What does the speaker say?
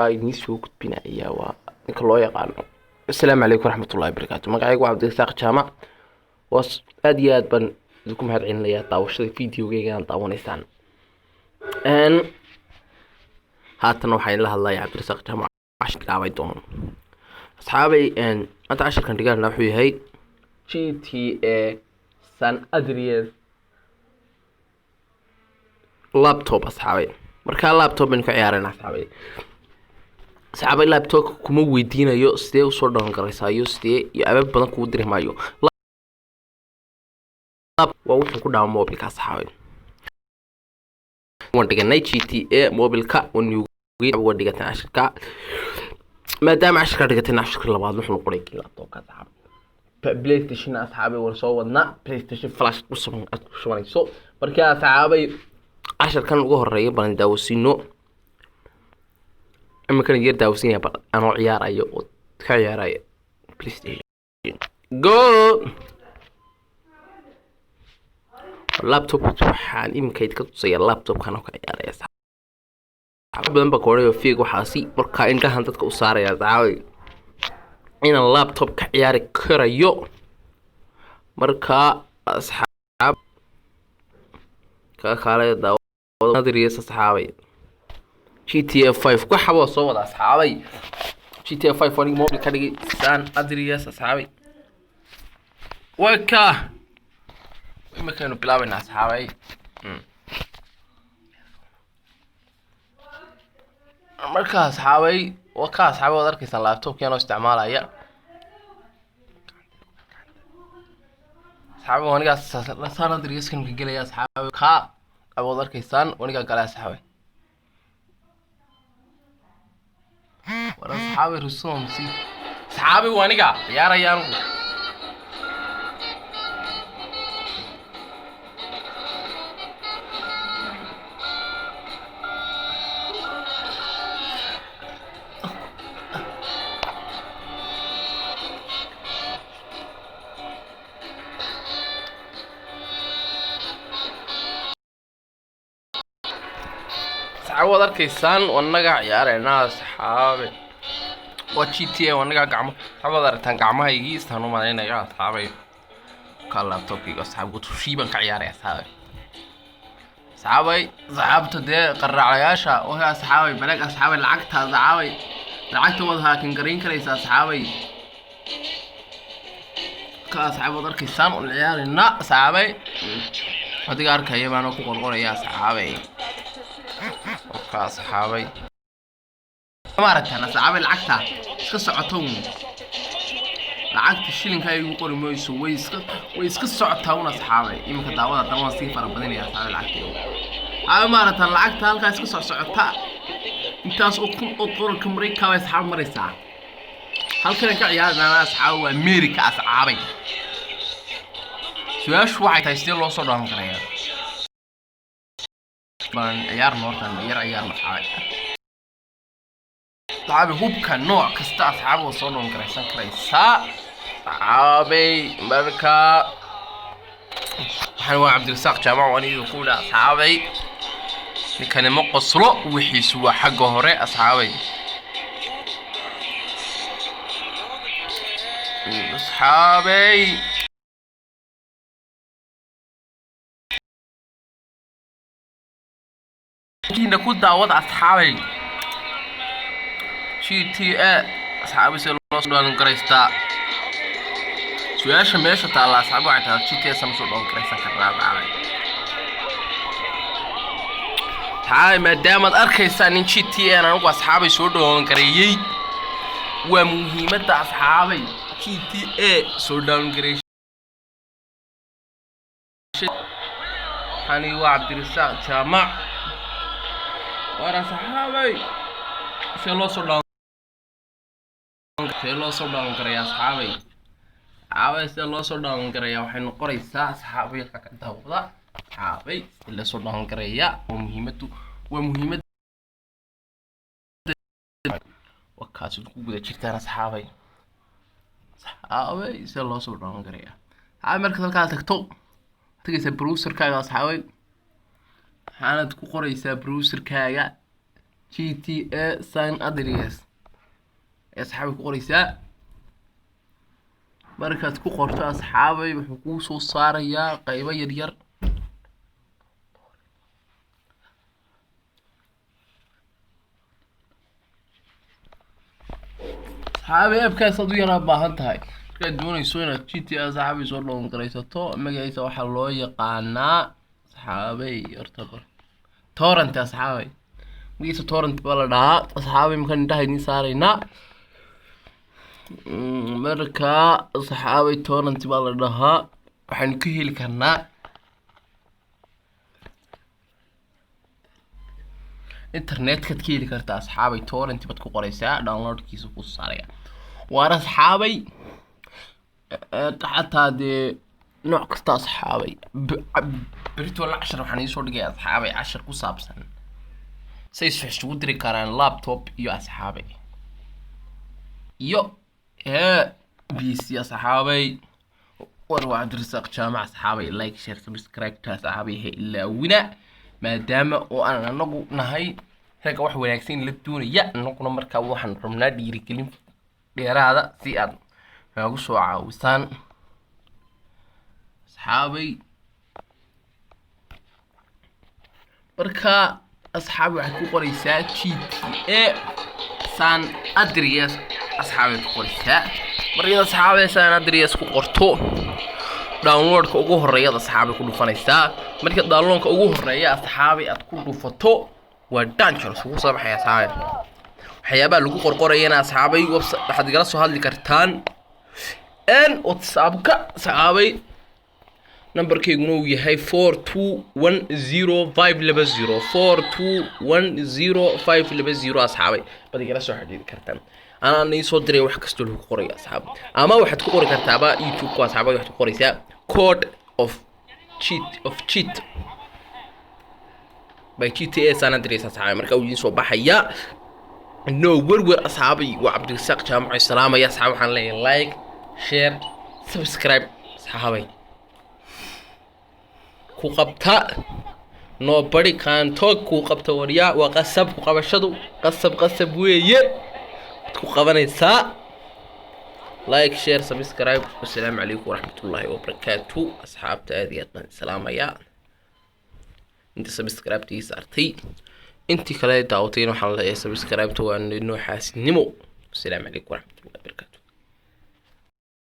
idin soo gudbinaya waa ninka loo yaqaano. Assalaamu calaykum waraxmatullaahi wabarakaatuh. Magacaygu waa Cabdirasaaq Jaamac. Was aad iyo aad baan idinku mahadcelinayaa daawashada fiidiyowgayga aan daawanaysaan. haatan waxaan la hadlayaa Cabdirasaaq Jaamac cashir gaabay doono. Asxaabay anta cashirkan dhigaana wuxuu yahay GTA San Andreas laptop asxaabay. marka laptop in ka ciyaarana asxaabay laptop kuma weydiinayo sidee u soo dhawan garaysayo sidee iyo abab badan ku dirmayo waa wuxuu ku dhaw mobilka asxaabay waan dhiganay GTA mobilka waan dhigatan cashirka maadaama cashirka dhigatan cashirka labaad wuxuu qoray laptopka asxaabay PlayStation asxaabay war soo wadna PlayStation Flash ku shubanayso marka asxaabay cashirkan ugu horeeya baan daawasino ama kan yar daawasina bal aan ciyaarayo oo ka ciyaarayo PlayStation go laptop waxaan imikayd ka tusaya laptopkan oo ka ciyaaraya badan ba koreyo fiig waxaasi marka indhahan dadka u saaraya daaway in laptop ka ciyaari karayo marka asxaab ka kale Andreas asxaabay GTA 5 ku xabo soo wada asxaabay GTA 5 wani mobil ka dhigay San Andreas asxaabay waka imakaanu bilaabana asxaabay marka asxaabay waka asxaabay wada arkaysan laptopkeenoo isticmaalaya asxaabay waniga San Andreas kan galaya asxaabay ka أبغى أذكر إنسان ونيجا قال أصحابي ورا أصحابي رسوم سي أصحابي ونيجا يا ريان عوض أركيسان ونجا عيارنا أصحابي وGTA ونجا قعمة عوض أرتان قعمة يجي استانو ما لنا يا أصحابي كان لابتوب كي أصحابي وتشيبان كعيار يا أصحابي ذهبت ده قرر عياشة وهي أصحابي بلاك أصحابي لعقتها لعقت وضها كنقرين كريس أصحابي كأصحابي أركيسان والعيارنا أصحابي هذيك أركيه ما نوكو قرقور يا أصحابي أصحابي مارتنا أصحابي العكتة قصة عطون العكتة الشيلين كاي يقول مويسو قصة عطون أصحابي يمكن دعوة دعوة صفر بدني يا أصحابي العكتة هاي مارتنا العكتة هالكاي قصة عطاء إنتاس أطول كمريكا وأصحاب مريسا هل كان كعيالنا أصحاب أمريكا أصحابي شو واحد هيستيل لو صدام كريا بان عيار نورتان عيار مصحابي صحابي هوب كان نوع كستا أصحابي وصولهم كريسان كريسا صحابي مركا حنوى عبدالرزاق جامع واني يقول أصحابي كان مقصرو وحيسوا حقه هوري أصحابي أصحابي كنا كل دعوات أصحابي GTA أصحابي سلوا صدقون كريستا شويش ماشي تعال أصحابي عتها GTA سمسوا كريستا كراب عمي هاي ما دام أركيسان إن GTA أنا وأصحابي صدقون كريي ومهمة أصحابي GTA صدقون كريس حني وعبد الرزاق جامع ورا صحابي شلو صدام كريا أصحابي عاوز شلو صدام كريا وحين قريسا أصحابي كدوضة صحابي اللي صدام كريا ومهمة وكاس الكوبا جرتنا أصحابي شلو صدام كريا هاي مركز الكال تكتب تجلس بروسر كايا أصحابي حانت كقريسا بروسر كايا GTA San Andreas asxaabi ku qoraysaa markaad ku qorto asxaabay wuxuu kuu soo saarayaa qaybo yaryar asxaabi abkaas aad u yaraa baahan tahay markaad doonayso inaad GTA asxaabi soo doon garaysato magaciisa waxaa loo yaqaanaa asxaabay horta torrent asxaabay magaciisa torrent baa la dhahaa asxaabay markaan indhaha idin saaraynaa markaa asxaabay torrent baa la dhahaa waxaan ku heli karnaa internet-kaad ka heli kartaa asxaabay torrent baad ku qoraysaa downloadkiisa ku saaraya waar asxaabay xataa dee nooc kasta asxaabay berito la cashar waxaan iisoo dhigay asxaabay cashar ku saabsan say isugu diri karaan laptop iyo asxaabay iyo PC asxaabay war waa Cabdirasaaq Jaamac asxaabay like share subscribe ta asxaabay ilaawina maadaama oo aan anagu nahay rag wax wanaagsan la doonaya anaguna markaa waxaan rabnaa dhiirigelin dheeraada si aad nagu soo caawisaan asxaabay markaa asxaabay waxaad ku qoraysaa GTA San Andreas asxaabay ku qoraysaa markaad asxaabay San Andreas ku qorto downloadka ugu horeeya asxaabay ku dhufanaysaa marka downloadka ugu horeeya asxaabay aad ku dhufato waa dangerous ugu soo baxaya asxaabay waxyaabaha lagu qorqorayna asxaabay website waxaad igala soo hadli kartaan WhatsApp-ka asxaabay numberkeyguna uu yahay 4210 4210 asxaabay bad igala soo xidhiidhi kartaan أنا نيسو دري واحد كستول قوري أصحاب أما واحد قوري كرتابة يوتيوب كو أصحاب واحد قوري سا code of cheat by GTA San Andreas أصحاب مركا وجين صوب حيا no ور أصحابي وعبد الرزاق جامع السلامة يا أصحاب حن لي لايك شير سبسكرايب أصحابي كو قبتا nobody can talk كو قبتا وريا وقصب كو قبشدو قصب ويه قبنيسا لايك شير سبسكرايب والسلام عليكم ورحمة الله وبركاته أصحاب تأذية السلام يا انت سبسكرايب تي سارتي انت خلايا دعوتين وحنا سبسكرايب تو انه حاسس نمو السلام عليكم ورحمة الله وبركاته